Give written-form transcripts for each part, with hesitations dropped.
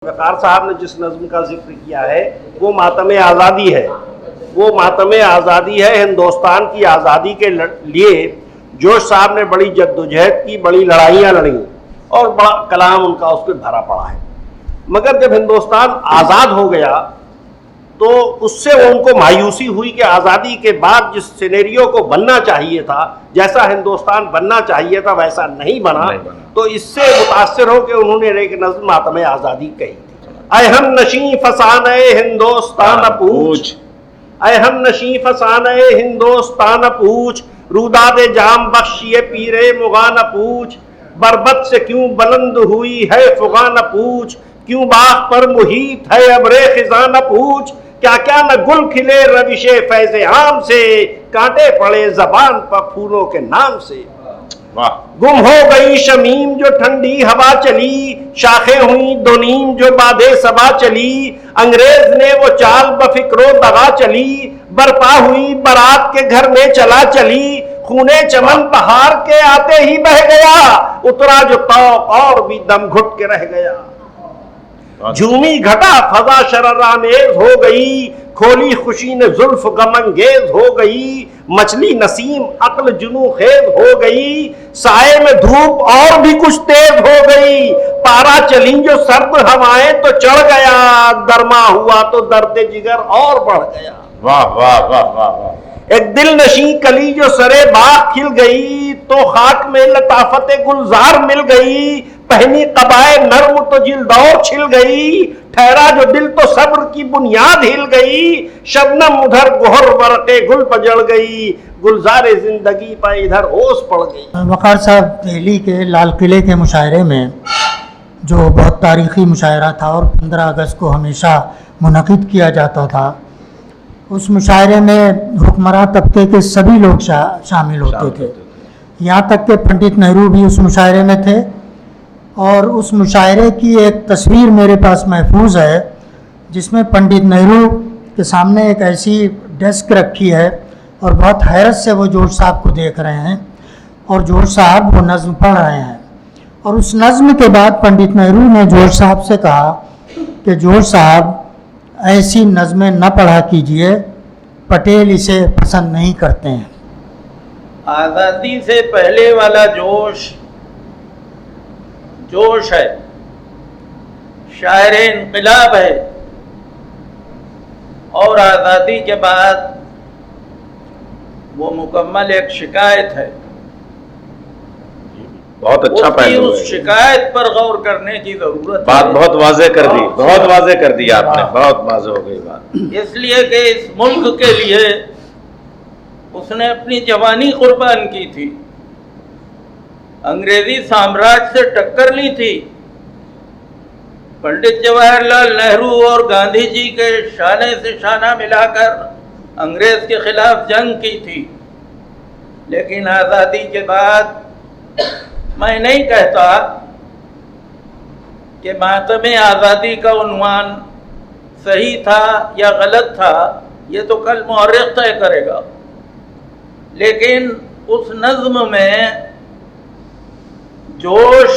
وقار صاحب نے جس نظم کا ذکر کیا ہے وہ ماتم آزادی ہے. وہ ماتم آزادی ہے. ہندوستان کی آزادی کے لیے جوش صاحب نے بڑی جدوجہد کی, بڑی لڑائیاں لڑیں اور بڑا کلام ان کا اس پہ بھرا پڑا ہے. مگر جب ہندوستان آزاد ہو گیا تو اس سے ان کو مایوسی ہوئی کہ آزادی کے بعد جس سینیریو کو بننا چاہیے تھا, جیسا ہندوستان بننا چاہیے تھا ویسا نہیں بنا. تو اس سے متاثر ہو کہ انہوں نے ایک نظم ماتم آزادی کہی تھی. اے ہم نشیں فسانہ ہندوستان پوچھ, اے ہم نشیں فسانہ ہندوستان پوچھ, روداد جام بخشیے پیرے مغان پوچھ, بربت سے کیوں بلند ہوئی ہے فغان پوچھ, کیوں باغ پر محیط ہے ابر خزان پوچھ, کیا کیا نہ گل کھلے روش فیض عام سے, کانٹے پڑے زبان پر پھولوں کے نام سے. گم ہو گئی شمیم جو ٹھنڈی ہوا چلی, شاخیں ہوئیں دو نیم جو بادے صبا چلی, انگریز نے وہ چال بفکر و دغا چلی, برپا ہوئی برات کے گھر میں چلا چلی, خونے چمن بہار کے آتے ہی بہ گیا, اترا جو طوق اور بھی دم گھٹ کے رہ گیا. جھومی گھٹا فضا شررانیز ہو گئی, کھولی خوشی نے زلف غم انگیز ہو گئی, مچلی نسیم عقل جنو خیز ہو گئی, سائے میں دھوپ اور بھی کچھ تیز ہو گئی, پارا چلیں جو سرد ہوائیں تو چڑھ گیا, گرما ہوا تو درد جگر اور بڑھ گیا. واہ واہ واہ واہ واہ. ایک دل نشیں کلی جو سرے باغ کھل گئی, تو خاک میں لطافت گلزار مل گئی, پہنی قبائے نرم تو جلد اور چھل گئی, ٹھہرا جو دل تو صبر کی بنیاد ہل گئی, شبنم ادھر گہر ورقے گل پجڑ گئی, گلزار زندگی پہ ادھر اوس پڑ گئی. وقار صاحب دہلی کے لال قلعے کے مشاعرے میں جو بہت تاریخی مشاعرہ تھا اور 15 اگست کو ہمیشہ منعقد کیا جاتا تھا, اس مشاعرے میں حکمراں طبقے کے سبھی لوگ شامل ہوتے تھے, یہاں تک کہ پنڈت نہرو بھی اس مشاعرے میں تھے. اور اس مشاعرے کی ایک تصویر میرے پاس محفوظ ہے جس میں پنڈت نہرو کے سامنے ایک ایسی ڈیسک رکھی ہے اور بہت حیرت سے وہ جوش صاحب کو دیکھ رہے ہیں, اور جوش صاحب وہ نظم پڑھ رہے ہیں. اور اس نظم کے بعد پنڈت نہرو نے جوش صاحب سے کہا کہ جوش صاحب ایسی نظمیں نہ پڑھا کیجئے, پٹیل اسے پسند نہیں کرتے ہیں. آزادی سے پہلے والا جوش ہے, شاعر انقلاب ہے, اور آزادی کے بعد وہ مکمل ایک شکایت ہے. بہت اچھا پہلو ہے. اس شکایت پر غور کرنے کی ضرورت بات ہے. بہت واضح کر دی, بہت واضح کر دی آپ نے, بہت واضح ہو گئی بات. اس لیے کہ اس ملک کے لیے اس نے اپنی جوانی قربان کی تھی, انگریزی سامراج سے ٹکر لی تھی. پنڈت جواہر لال نہرو اور گاندھی جی کے شانے سے شانہ ملا کر انگریز کے خلاف جنگ کی تھی. لیکن آزادی کے بعد میں نہیں کہتا کہ ماتم آزادی کا عنوان صحیح تھا یا غلط تھا, یہ تو کل مورخ طے کرے گا. لیکن اس نظم میں جوش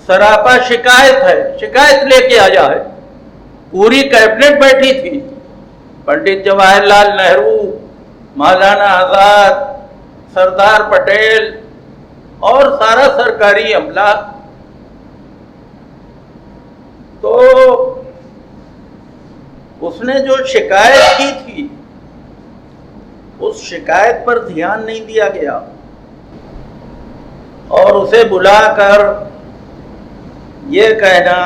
سراپا شکایت ہے, شکایت لے کے آیا ہے. پوری کیبنٹ بیٹھی تھی, پنڈت جواہر لال نہرو, مولانا آزاد, سردار پٹیل اور سارا سرکاری عملہ. تو اس نے جو شکایت کی تھی اس شکایت پر دھیان نہیں دیا گیا, اور اسے بلا کر یہ کہنا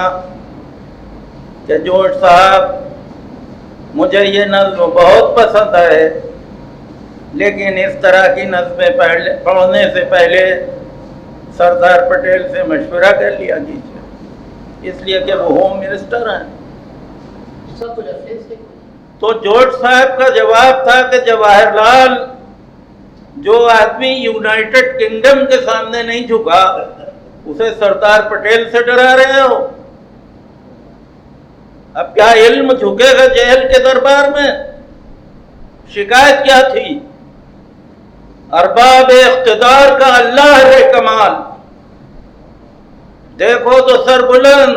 کہ جوش صاحب مجھے یہ نظم بہت پسند ہے, لیکن اس طرح کی نظمیں پڑھنے سے پہلے سردار پٹیل سے مشورہ کر لیا کیجیے, اس لیے کہ وہ ہوم منسٹر ہیں. تو جوش صاحب کا جواب تھا کہ جواہر لال, جو آدمی یونائٹڈ کنگڈم کے سامنے نہیں جھکا اسے سردار پٹیل سے ڈرا رہے ہو. اب کیا علم جھکے گا جہل کے دربار میں؟ شکایت کیا تھی؟ ارباب اقتدار کا اللہ ہے کمال, دیکھو تو سر بلند